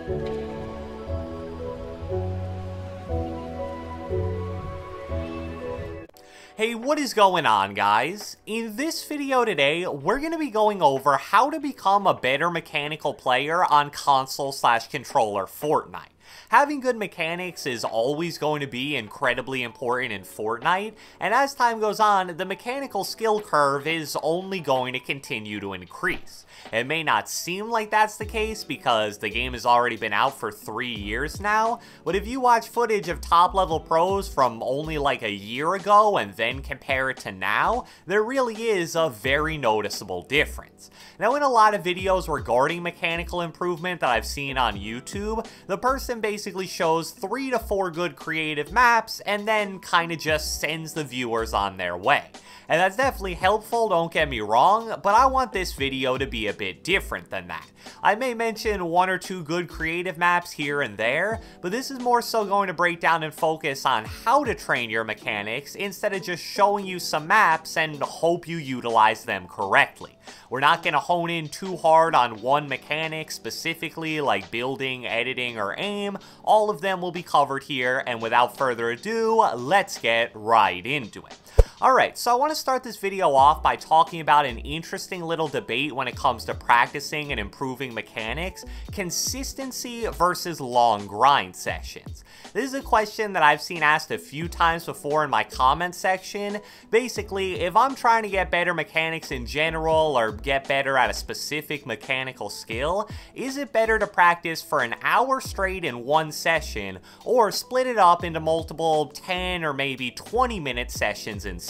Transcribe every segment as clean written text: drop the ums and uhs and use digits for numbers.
Hey, what is going on, guys? In this video today, we're going to be going over how to become a better mechanical player on console/controller Fortnite. Having good mechanics is always going to be incredibly important in Fortnite, and as time goes on, the mechanical skill curve is only going to continue to increase. It may not seem like that's the case because the game has already been out for 3 years now, but if you watch footage of top level pros from only like a year ago and then compare it to now, there really is a very noticeable difference. Now, in a lot of videos regarding mechanical improvement that I've seen on YouTube, the person basically shows 3 to 4 good creative maps and then kind of just sends the viewers on their way. And that's definitely helpful, don't get me wrong, but I want this video to be a bit different than that. I may mention 1 or 2 good creative maps here and there, but this is more so going to break down and focus on how to train your mechanics instead of just showing you some maps and hope you utilize them correctly. We're not going to hone in too hard on one mechanic specifically, like building, editing, or aim. All of them will be covered here, and without further ado, let's get right into it. Alright, so I want to start this video off by talking about an interesting little debate when it comes to practicing and improving mechanics: consistency versus long grind sessions. This is a question that I've seen asked a few times before in my comment section. Basically, if I'm trying to get better mechanics in general or get better at a specific mechanical skill, is it better to practice for an hour straight in one session or split it up into multiple 10 or maybe 20-minute sessions instead?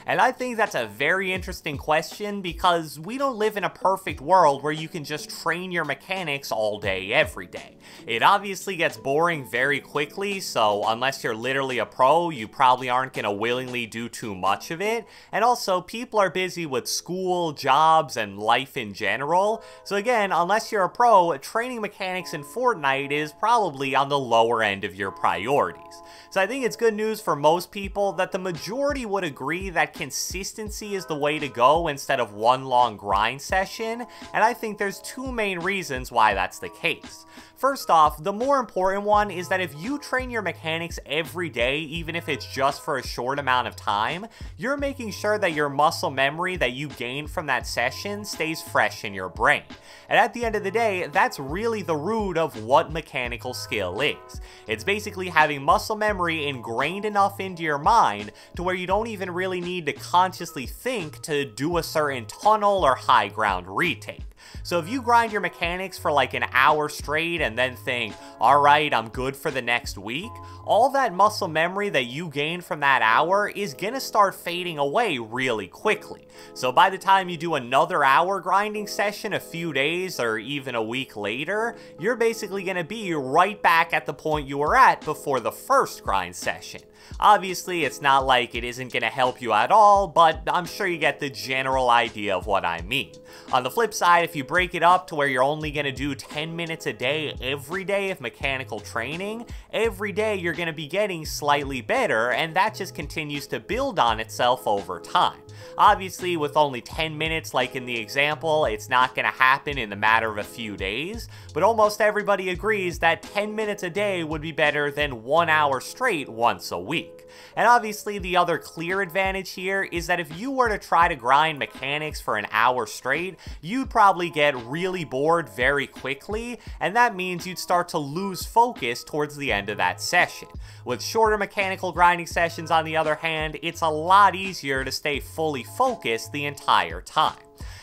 And I think that's a very interesting question because we don't live in a perfect world where you can just train your mechanics all day, every day. It obviously gets boring very quickly, so unless you're literally a pro, you probably aren't going to willingly do too much of it. And also, people are busy with school, jobs, and life in general. So again, unless you're a pro, training mechanics in Fortnite is probably on the lower end of your priorities. So I think it's good news for most people that the majority would agree that consistency is the way to go instead of one long grind session, and I think there's 2 main reasons why that's the case. First off, the more important one is that if you train your mechanics every day, even if it's just for a short amount of time, you're making sure that your muscle memory that you gain from that session stays fresh in your brain. And at the end of the day, that's really the root of what mechanical skill is. It's basically having muscle memory ingrained enough into your mind to where you don't even really need to consciously think to do a certain tunnel or high ground retake. So if you grind your mechanics for like an hour straight and then think, alright, I'm good for the next week, all that muscle memory that you gained from that hour is gonna start fading away really quickly. So by the time you do another hour grinding session a few days or even a week later, you're basically gonna be right back at the point you were at before the first grind session. Obviously, it's not like it isn't going to help you at all, but I'm sure you get the general idea of what I mean. On the flip side, if you break it up to where you're only going to do 10 minutes a day every day of mechanical training, every day you're going to be getting slightly better, and that just continues to build on itself over time. Obviously, with only 10 minutes like in the example, it's not going to happen in the matter of a few days, but almost everybody agrees that 10 minutes a day would be better than 1 hour straight once a week. And obviously the other clear advantage here is that if you were to try to grind mechanics for an hour straight, you'd probably get really bored very quickly, and that means you'd start to lose focus towards the end of that session. With shorter mechanical grinding sessions, on the other hand, it's a lot easier to stay fully focused the entire time.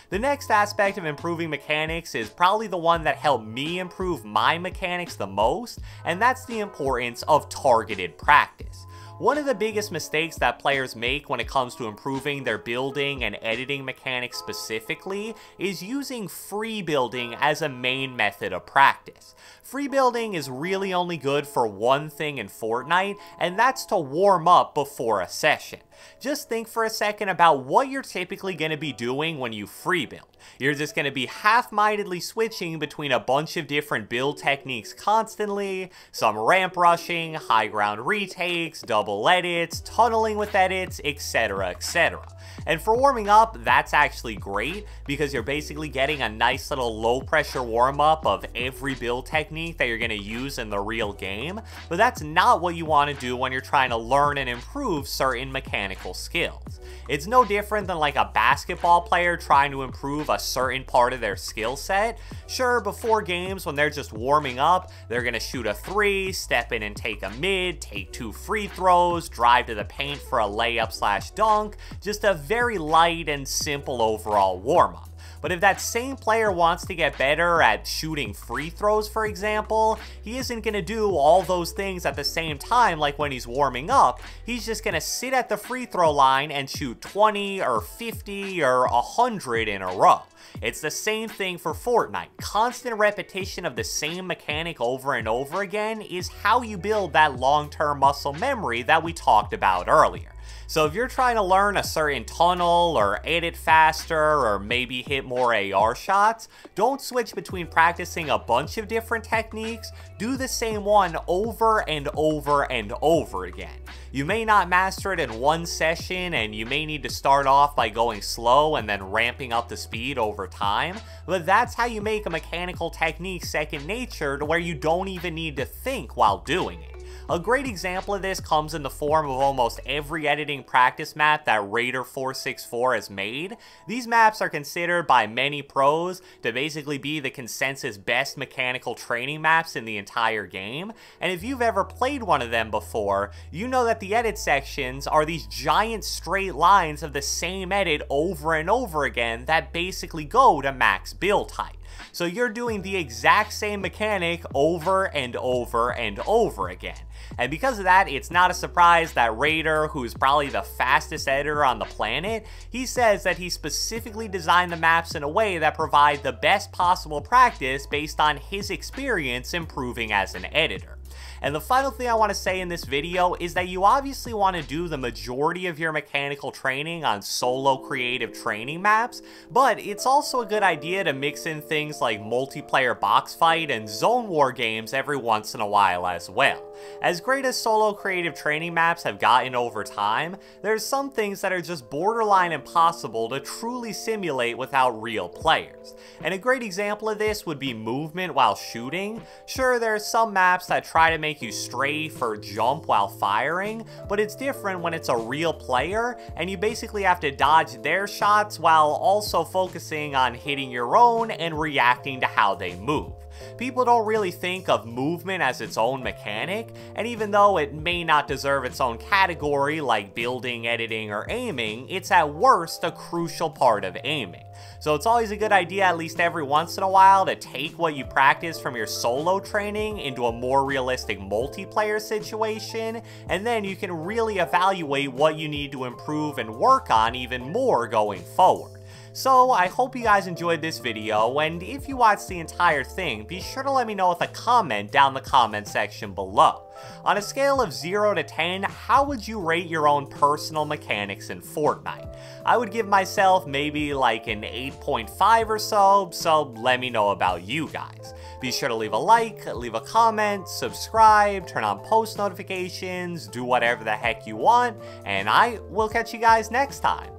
The next aspect of improving mechanics is probably the one that helped me improve my mechanics the most, and that's the importance of targeted practice. One of the biggest mistakes that players make when it comes to improving their building and editing mechanics specifically is using free building as a main method of practice. Free building is really only good for one thing in Fortnite, and that's to warm up before a session. Just think for a second about what you're typically going to be doing when you free build. You're just going to be half-mindedly switching between a bunch of different build techniques constantly, some ramp rushing, high ground retakes, double edits, tunneling with edits, etc, etc. And for warming up, that's actually great because you're basically getting a nice little low pressure warm up of every build technique that you're going to use in the real game, but that's not what you want to do when you're trying to learn and improve certain mechanical skills. It's no different than like a basketball player trying to improve a certain part of their skill set. Sure, before games when they're just warming up, they're going to shoot a 3, step in and take a mid, take 2 free throws, drive to the paint for a layup/dunk, just a very light and simple overall warm-up. But if that same player wants to get better at shooting free throws, for example, he isn't going to do all those things at the same time like when he's warming up. He's just going to sit at the free throw line and shoot 20 or 50 or 100 in a row. It's the same thing for Fortnite. Constant repetition of the same mechanic over and over again is how you build that long-term muscle memory that we talked about earlier. So if you're trying to learn a certain tunnel or edit faster or maybe hit more AR shots, don't switch between practicing a bunch of different techniques. Do the same one over and over and over again. You may not master it in one session and you may need to start off by going slow and then ramping up the speed over time, but that's how you make a mechanical technique second nature to where you don't even need to think while doing it. A great example of this comes in the form of almost every editing practice map that Raider464 has made. These maps are considered by many pros to basically be the consensus best mechanical training maps in the entire game, and if you've ever played one of them before, you know that the edit sections are these giant straight lines of the same edit over and over again that basically go to max build height. So you're doing the exact same mechanic over and over and over again. And because of that, it's not a surprise that Raider, who's probably the fastest editor on the planet, he says that he specifically designed the maps in a way that provide the best possible practice based on his experience improving as an editor. And the final thing I want to say in this video is that you obviously want to do the majority of your mechanical training on solo creative training maps, but it's also a good idea to mix in things like multiplayer box fight and zone war games every once in a while as well. As great as solo creative training maps have gotten over time, there's some things that are just borderline impossible to truly simulate without real players. And a great example of this would be movement while shooting. Sure, there are some maps that try to make you strafe or jump while firing, but it's different when it's a real player and you basically have to dodge their shots while also focusing on hitting your own and reacting to how they move. People don't really think of movement as its own mechanic, and even though it may not deserve its own category like building, editing, or aiming, it's at worst a crucial part of aiming. So it's always a good idea at least every once in a while to take what you practice from your solo training into a more realistic multiplayer situation, and then you can really evaluate what you need to improve and work on even more going forward. So I hope you guys enjoyed this video, and if you watched the entire thing, be sure to let me know with a comment down the comment section below. On a scale of 0 to 10, how would you rate your own personal mechanics in Fortnite? I would give myself maybe like an 8.5 or so let me know about you guys. Be sure to leave a like, leave a comment, subscribe, turn on post notifications, do whatever the heck you want, and I will catch you guys next time.